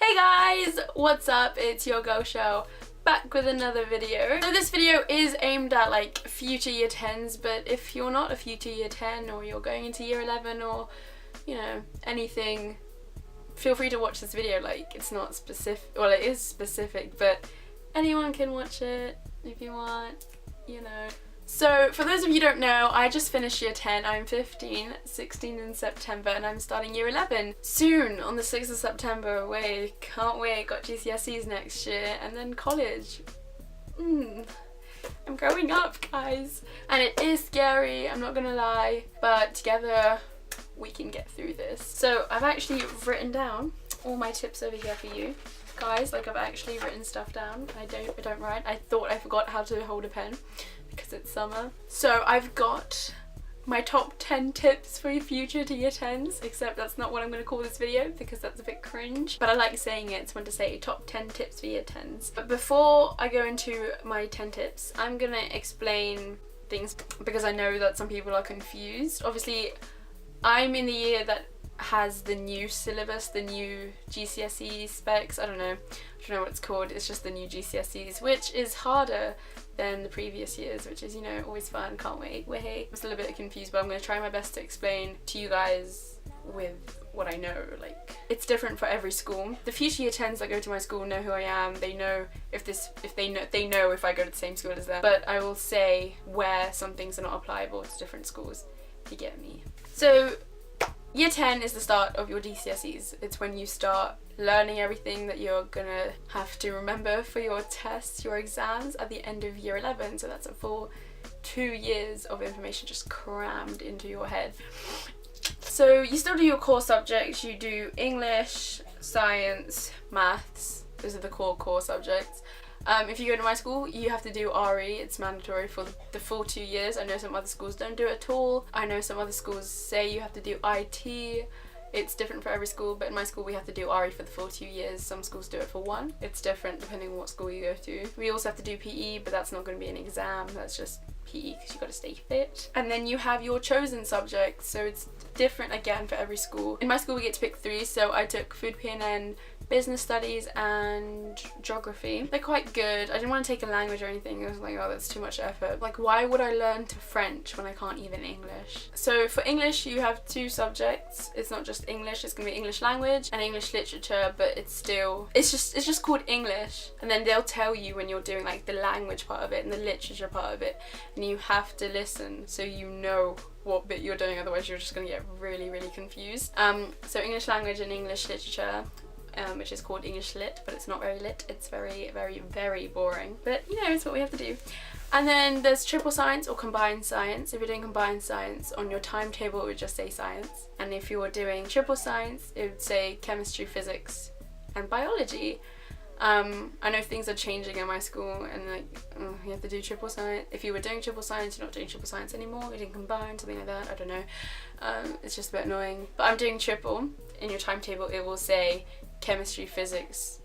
Hey guys, what's up? It's your xoxo back with another video. So this video is aimed at like future year 10s, but if you're not a future year 10 or you're going into year 11 or you know anything, feel free to watch this video. Like, it's not specific, well it is specific, but anyone can watch it if you want, you know. So for those of you who don't know, I just finished year 10. I'm 15, 16 in September, and I'm starting year 11 soon on the 6th of September. Wait, can't wait. Got GCSEs next year and then college. I'm growing up, guys. And it is scary, I'm not gonna lie, but together we can get through this. So I've actually written down all my tips over here for you guys. Like, I've actually written stuff down. I don't write. I thought I forgot how to hold a pen because it's summer. So I've got my top 10 tips for your future to year 10s, except that's not what I'm going to call this video because that's a bit cringe, but I like saying it. It's fun to say top 10 tips for year 10s. But before I go into my 10 tips, I'm going to explain things because I know that some people are confused. Obviously, I'm in the year that has the new syllabus, the new GCSE specs. I don't know what it's called. It's just the new GCSEs, which is harder than the previous years, which is, you know, always fun. Can't wait. I'm still a bit confused, but I'm going to try my best to explain to you guys with what I know. Like, it's different for every school. The future year 10s that go to my school know who I am. They know they know if I go to the same school as them. But I will say where some things are not applicable to different schools, if you get me. So year 10 is the start of your GCSEs. It's when you start learning everything that you're gonna have to remember for your tests, your exams at the end of year 11. So that's a full 2 years of information just crammed into your head. So you still do your core subjects. You do English, science, maths. Those are the core subjects. If you go to my school, you have to do RE. It's mandatory for the full 2 years. I know some other schools don't do it at all. I know some other schools say you have to do IT. It's different for every school, but in my school we have to do RE for the full 2 years. Some schools do it for 1. It's different depending on what school you go to. We also have to do PE, but that's not going to be an exam. That's just PE because you've got to stay fit. And then you have your chosen subjects, so it's different again for every school. In my school we get to pick 3, so I took food P&N, business studies and geography. They're quite good. I didn't want to take a language or anything. I was like, oh, that's too much effort. Like, why would I learn to French when I can't even English? So for English you have 2 subjects. It's not just English, it's gonna be English language and English literature, but it's just called English. And then they'll tell you when you're doing like the language part of it and the literature part of it, and you have to listen so you know what bit you're doing, otherwise you're just gonna get really confused. So English language and English literature, which is called English Lit, but it's not very lit. It's very boring. But you know, it's what we have to do. And then there's triple science or combined science. If you're doing combined science, on your timetable it would just say science. And if you were doing triple science, it would say chemistry, physics, and biology. I know things are changing at my school and like you have to do triple science. If you were doing triple science, you're not doing triple science anymore. You're doing combined, something like that. I don't know. It's just a bit annoying. But I'm doing triple. In your timetable it will say chemistry, physics,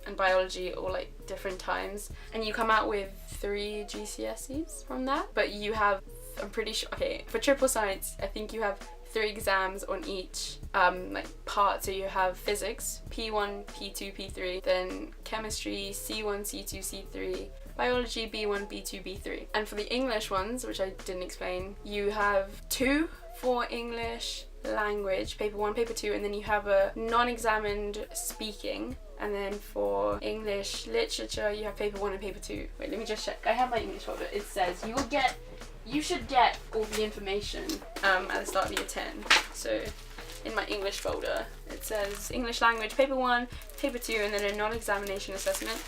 and biology all like different times, and you come out with 3 GCSEs from that. But you have, I'm pretty sure, okay, for triple science I think you have 3 exams on each like part. So you have physics P1, P2, P3, then chemistry C1, C2, C3, biology B1, B2, B3. And for the English ones, which I didn't explain, you have 2 for English language, paper 1, paper 2, and then you have a non-examined speaking. And then for English literature you have paper 1 and paper 2. Wait, let me just check. I have my English folder. It says you should get all the information at the start of year 10. So in my English folder it says English language paper 1, paper 2, and then a non-examination assessment,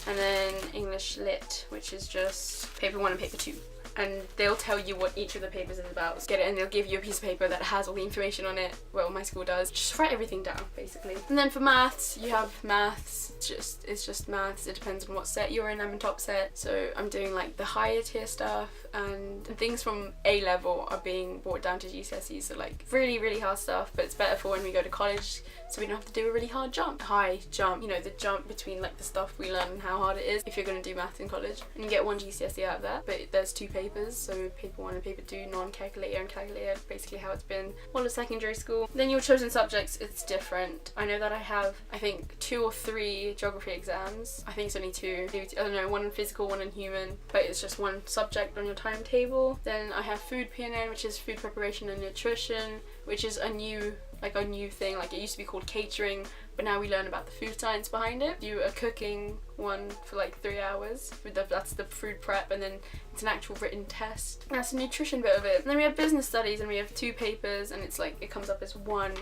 and then English lit, which is just paper 1 and paper 2. And they'll tell you what each of the papers is about. Get it, and they'll give you a piece of paper that has all the information on it. Well, my school does. Just write everything down, basically. And then for maths, you have maths. It's just maths. It depends on what set you're in. I'm in top set, so I'm doing like the higher tier stuff. and things from A level are being brought down to GCSEs, so like really, really hard stuff, but it's better for when we go to college so we don't have to do a really hard high jump, you know, the jump between like the stuff we learn and how hard it is if you're going to do maths in college. And you get 1 GCSE out of that, but there's 2 papers, so paper 1 and paper 2, non-calculator and calculator, basically how it's been all of secondary school. Then your chosen subjects, it's different. I know that I have, I think 2 or 3 geography exams. I think it's only 2. I don't know, 1 in physical, 1 in human, but it's just 1 subject on your timetable. Then I have food PNN, which is food preparation and nutrition, which is a new thing. Like, it used to be called catering, but now we learn about the food science behind it. Do a cooking one for like 3 hours. That's the food prep, and then it's an actual written test. That's the nutrition bit of it. And then we have business studies, and we have 2 papers, and it's like it comes up as 1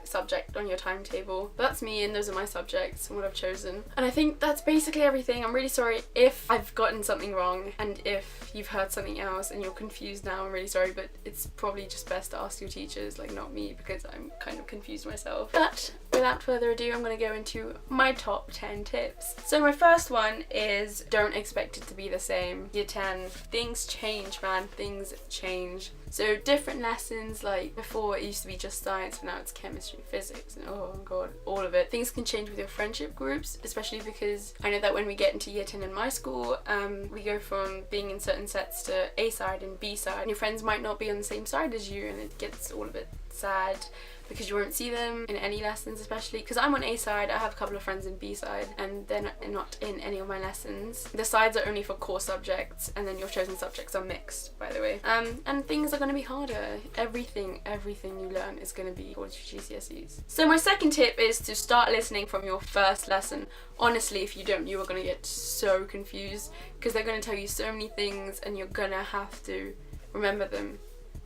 subject on your timetable. But that's me, and those are my subjects and what I've chosen. And I think that's basically everything. I'm really sorry if I've gotten something wrong, and if you've heard something else and you're confused now. I'm really sorry, but it's probably just best to ask your teachers, like not me, because I'm kind of confused myself. But without further ado, I'm going to go into my top 10 tips. So my first one is don't expect it to be the same. Year 10, things change, man, things change. So different lessons, like before it used to be just science, but now it's chemistry, physics, and oh god, all of it. Things can change with your friendship groups, especially because I know that when we get into year 10 in my school, we go from being in certain sets to A side and B side, and your friends might not be on the same side as you, and it gets all a bit sad because you won't see them in any lessons, especially because I'm on A side. I have a couple of friends in B side, and they're not in any of my lessons. The sides are only for core subjects, and then your chosen subjects are mixed, by the way. And things are going to be harder. Everything you learn is going to be towards GCSEs. So my second tip is to start listening from your first lesson. Honestly, if you don't, you are going to get so confused because they're going to tell you so many things, and you're going to have to remember them.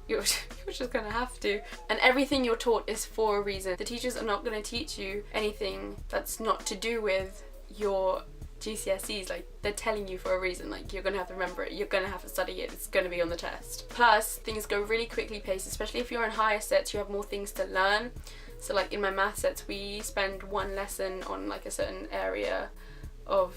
You're just gonna have to. And everything you're taught is for a reason. The teachers are not gonna teach you anything that's not to do with your GCSEs. Like, they're telling you for a reason. Like, you're gonna have to remember it, you're gonna have to study it, it's gonna be on the test. Plus, things go really quickly paced, especially if you're in higher sets, you have more things to learn. So like in my math sets, we spend 1 lesson on like a certain area of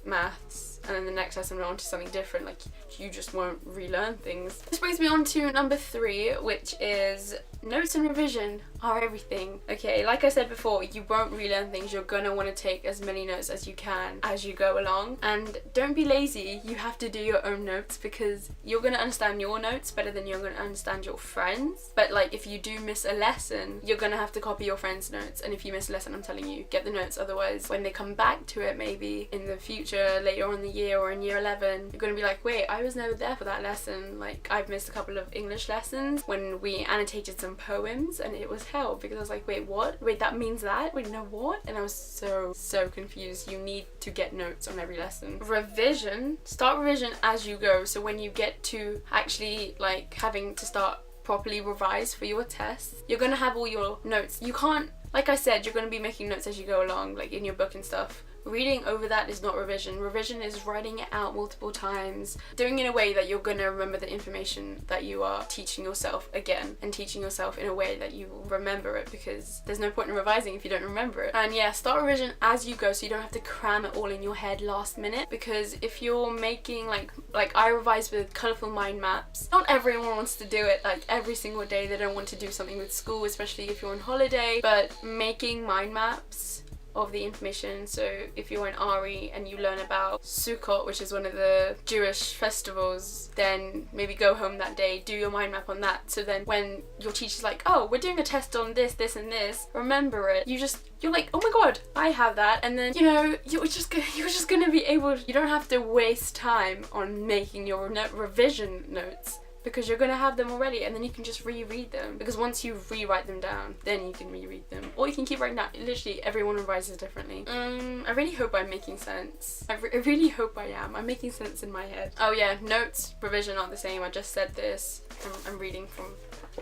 maths, and then the next lesson we're on to something different. Like, you just won't relearn things. This brings me on to number 3, which is notes and revision are everything. Okay, like I said before, you won't relearn things. You're gonna want to take as many notes as you can as you go along, and don't be lazy. You have to do your own notes because you're gonna understand your notes better than you're gonna understand your friends. But like, if you do miss a lesson, you're gonna have to copy your friend's notes, and if you miss a lesson, I'm telling you, get the notes. Otherwise, when they come back to it, maybe in the future, later on in the year or in year 11, you're gonna be like, wait, I was never there for that lesson. Like, I've missed a couple of English lessons when we annotated some poems, and it was hell because I was like, wait, what? Wait, that means that? Wait, no, what? And I was so confused. You need to get notes on every lesson. Revision. Start revision as you go. So when you get to actually like having to start properly revise for your tests, you're gonna have all your notes. You can't, like I said, you're gonna be making notes as you go along, like in your book and stuff. Reading over that is not revision. Revision is writing it out multiple times, doing it in a way that you're going to remember the information that you are teaching yourself again, and teaching yourself in a way that you will remember it, because there's no point in revising if you don't remember it. And yeah, start revision as you go so you don't have to cram it all in your head last minute, because if you're making like I revise with colourful mind maps. Not everyone wants to do it like every single day. They don't want to do something with school, especially if you're on holiday, but making mind maps of the information. So if you're in RE and you learn about Sukkot, which is one of the Jewish festivals, then maybe go home that day, do your mind map on that. So then when your teacher's like, oh, we're doing a test on this, this and this, remember it. You're like, oh my god, I have that. And then, you know, you're just gonna be able, you don't have to waste time on making your revision notes, because you're gonna have them already, and then you can just reread them, because once you rewrite them down, then you can reread them, or you can keep writing down. Literally everyone revises differently. I really hope I'm making sense. I really hope I am. I'm making sense in my head. Oh yeah, notes, revision aren't the same. I just said this. I'm reading from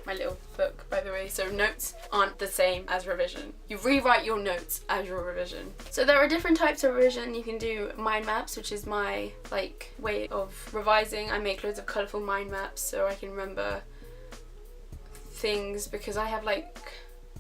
my little book, by the way. So notes aren't the same as revision. You rewrite your notes as your revision. So there are different types of revision. You can do mind maps, which is my like way of revising. I make loads of colourful mind maps so I can remember things, because I have like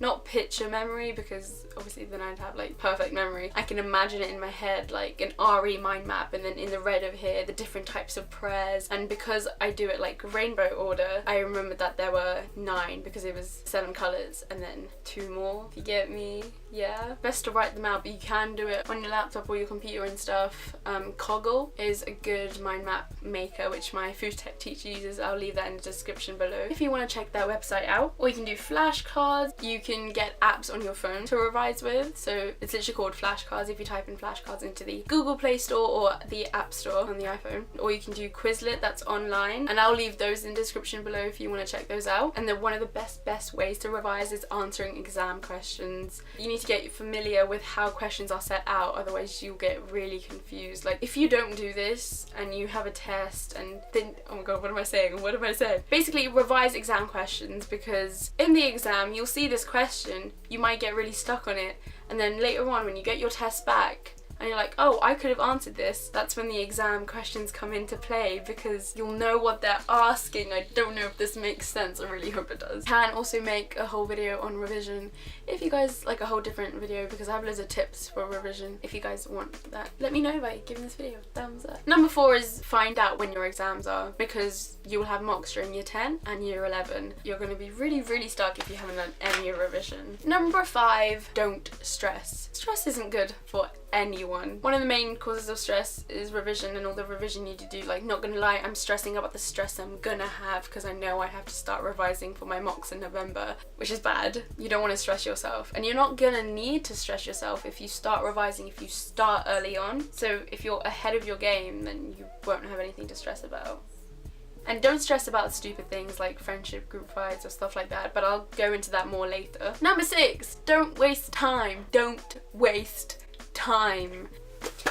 not picture memory, because obviously then I'd have like perfect memory. I can imagine it in my head, like an RE mind map, and then in the red over here the different types of prayers. And because I do it like rainbow order, I remembered that there were 9 because it was 7 colours and then 2 more, if you get me. Yeah, best to write them out, but you can do it on your laptop or your computer and stuff. Coggle is a good mind map maker which my food tech teacher uses. I'll leave that in the description below if you want to check their website out. Or you can do flashcards. You can get apps on your phone to revise with, so it's literally called flashcards if you type in flashcards into the Google Play Store or the App Store on the iPhone. Or you can do Quizlet, that's online, and I'll leave those in the description below if you want to check those out. And then one of the best ways to revise is answering exam questions. You need to get familiar with how questions are set out, otherwise you'll get really confused. Like if you don't do this and you have a test and then, oh my god, what am I saying? Basically revise exam questions, because in the exam you'll see this question, you might get really stuck on it, and then later on when you get your test back and you're like, oh, I could have answered this, that's when the exam questions come into play, because you'll know what they're asking. I don't know if this makes sense, I really hope it does. Can also make a whole video on revision if you guys like a whole different video, because I have loads of tips for revision. If you guys want that, let me know by giving this video a thumbs up. Number 4 is find out when your exams are, because you will have mocks during year 10 and year 11. You're going to be really stuck if you haven't done any revision. Number 5, don't stress. Stress isn't good for anyone. One of the main causes of stress is revision and all the revision you need to do. Like, not gonna lie, I'm stressing about the stress I'm gonna have because I know I have to start revising for my mocks in November, which is bad. You don't want to stress yourself, and you're not gonna need to stress yourself if you start revising, if you start early on. So if you're ahead of your game, then you won't have anything to stress about. And don't stress about stupid things like friendship group fights or stuff like that, but I'll go into that more later. Number 6, don't waste time. Don't waste time.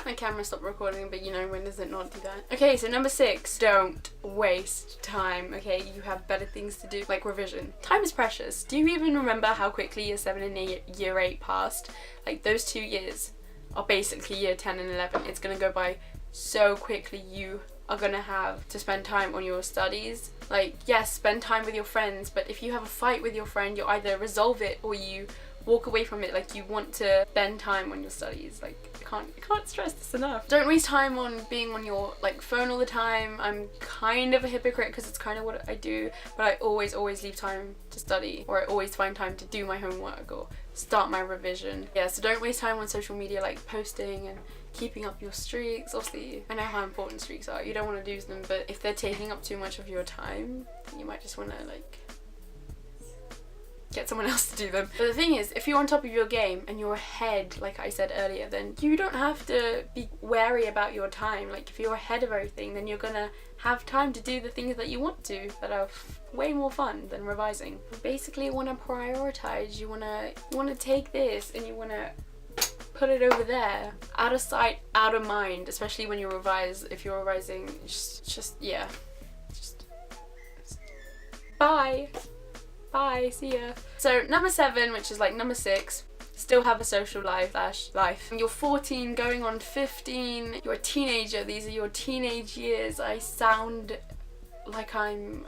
My camera stopped recording, but you know, when does it not do that? Okay, so number 6, don't waste time. Okay, you have better things to do, like revision. Time is precious. Do you even remember how quickly year 7 and year 8 passed? Like, those 2 years are basically year 10 and 11. It's gonna go by so quickly. You are gonna have to spend time on your studies. Like, yes, spend time with your friends, but if you have a fight with your friend, you either resolve it or you walk away from it. Like, you want to spend time on your studies. Like, I can't stress this enough. Don't waste time on being on your like phone all the time. I'm kind of a hypocrite because it's kind of what I do, but I always leave time to study, or I always find time to do my homework or start my revision. Yeah, so don't waste time on social media, like posting and keeping up your streaks. Obviously, I know how important streaks are. You don't want to lose them, but if they're taking up too much of your time, you might just want to like get someone else to do them. But the thing is, if you're on top of your game and you're ahead, like I said earlier, then you don't have to be wary about your time. Like, if you're ahead of everything, then you're gonna have time to do the things that you want to, that are way more fun than revising. You basically want to prioritize. You want to take this and you want to put it over there, out of sight, out of mind. Especially when you revise. If you're revising, just bye. Bye, see ya. So number 7, which is like number 6, still have a social life. You're 14 going on 15, you're a teenager, these are your teenage years. I sound like I'm,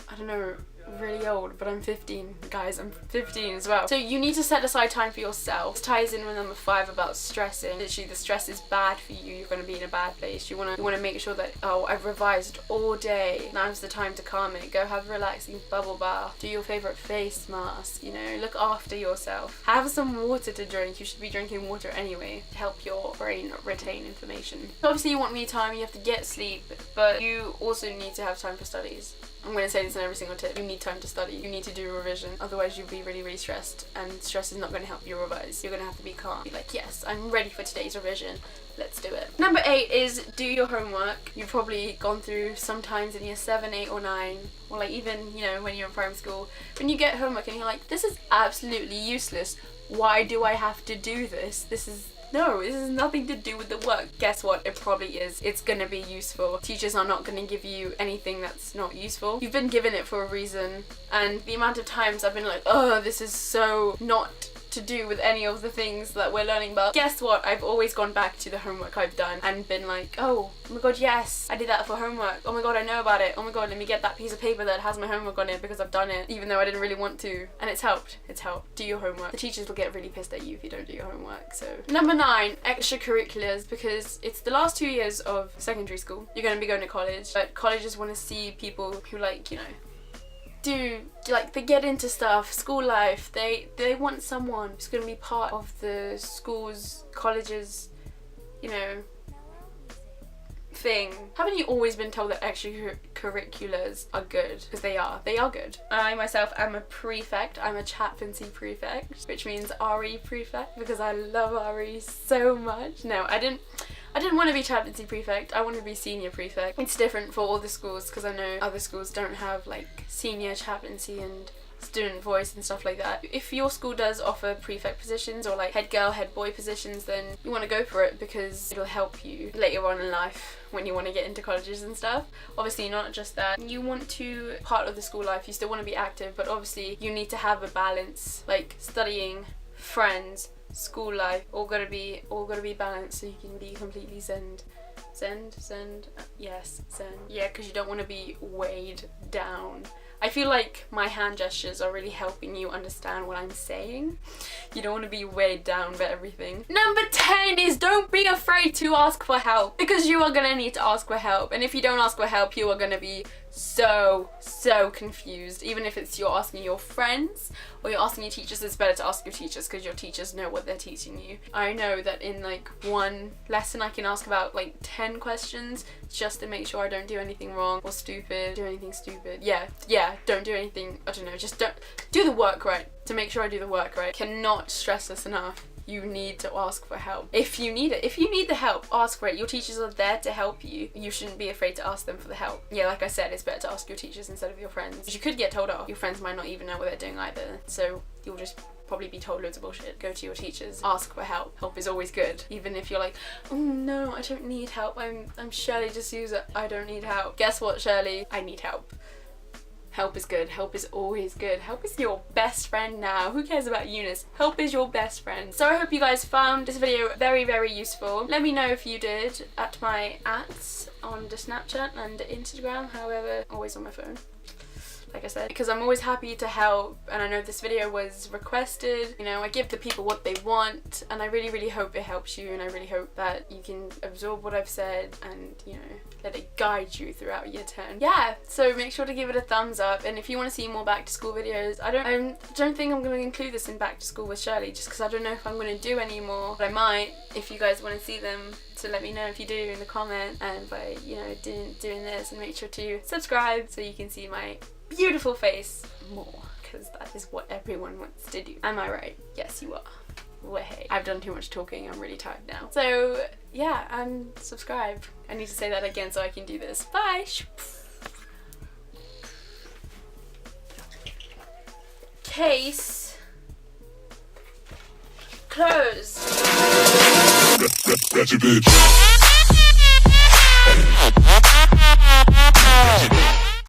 I don't know, really old, but I'm 15, guys. I'm 15 as well. So you need to set aside time for yourself. This ties in with number 5 about stressing. Literally, the stress is bad for you. You're going to be in a bad place. You want to make sure that, oh, I've revised all day, now's the time to calm it. Go have a relaxing bubble bath, do your favorite face mask, you know, look after yourself, have some water to drink. You should be drinking water anyway to help your brain retain information. Obviously you want me time, you have to get sleep, but you also need to have time for studies. I'm going to say this in every single tip. You need time to study. You need to do revision. Otherwise you'll be really stressed, and stress is not going to help you revise. You're going to have to be calm. Be like, yes, I'm ready for today's revision. Let's do it. Number 8 is do your homework. You've probably gone through sometimes in year 7, 8 or 9, or like even, you know, when you're in primary school, when you get homework and you're like, this is absolutely useless. Why do I have to do this? This is nothing to do with the work. Guess what? It probably is. It's gonna be useful. Teachers are not gonna give you anything that's not useful. You've been given it for a reason, and the amount of times I've been like, oh, this is so not to do with any of the things that we're learning about. Guess what? I've always gone back to the homework I've done and been like, oh my god, yes, I did that for homework. Oh my god, I know about it. Oh my god, let me get that piece of paper that has my homework on it because I've done it, even though I didn't really want to. And it's helped. It's helped. Do your homework. The teachers will get really pissed at you if you don't do your homework. So number 9, extracurriculars, because it's the last 2 years of secondary school. You're going to be going to college, but colleges want to see people who, like, you know, they get into stuff, school life. They want someone who's going to be part of the school's, college's, you know, thing. Haven't you always been told that extracurriculars are good? Because they are good. I myself am a prefect. I'm a chaplaincy prefect, which means RE prefect, because I love RE so much. No, I didn't want to be chaplaincy prefect. I wanted to be senior prefect. It's different for all the schools, because I know other schools don't have like senior chaplaincy and student voice and stuff like that. If your school does offer prefect positions or like head girl, head boy positions, then you want to go for it, because it'll help you later on in life when you want to get into colleges and stuff. Obviously not just that, you want to part of the school life, you still want to be active, but obviously you need to have a balance, like studying, friends, school life, all gotta be balanced so you can be completely zen. Yes, zen. Yeah, because you don't want to be weighed down. I feel like my hand gestures are really helping you understand what I'm saying. You don't want to be weighed down by everything. Number 10 is don't be afraid to ask for help, because you are gonna need to ask for help, and if you don't ask for help, you are gonna be so confused. Even if it's you're asking your friends or you're asking your teachers, it's better to ask your teachers, because your teachers know what they're teaching you. I know that in like one lesson I can ask about like 10 questions just to make sure I don't do anything wrong or stupid. Yeah, don't do anything, I don't know, just don't do the work right. To make sure I do the work right. Cannot stress this enough. You need to ask for help if you need it. If you need the help, ask for it. Your teachers are there to help you. You shouldn't be afraid to ask them for the help. Yeah, like I said, it's better to ask your teachers instead of your friends. You could get told off. Your friends might not even know what they're doing either, so you'll just probably be told loads of bullshit. Go to your teachers, ask for help. Help is always good. Even if you're like, oh no, I don't need help. I'm Shirley D'Souza. I don't need help. Guess what, Shirley? I need help. Help is good. Help is always good. Help is your best friend now. Who cares about Eunice? Help is your best friend. So I hope you guys found this video very useful. Let me know if you did at my @ on the Snapchat and the Instagram, however, always on my phone. Like I said, because I'm always happy to help, and I know this video was requested. You know, I give the people what they want, and I really hope it helps you, and I really hope that you can absorb what I've said and, you know, let it guide you throughout year 10. Yeah, so make sure to give it a thumbs up, and if you want to see more back to school videos, I don't think I'm going to include this in back to school with Shirley, just because I don't know if I'm going to do any more, but I might if you guys want to see them. So let me know if you do in the comment, and by, you know, doing this, and make sure to subscribe so you can see my beautiful face more, because that is what everyone wants to do. Am I right? Yes, you are. Well, hey, I've done too much talking. I'm really tired now. So yeah, and subscribe. I need to say that again so I can do this. Bye. Case closed. That's your bitch.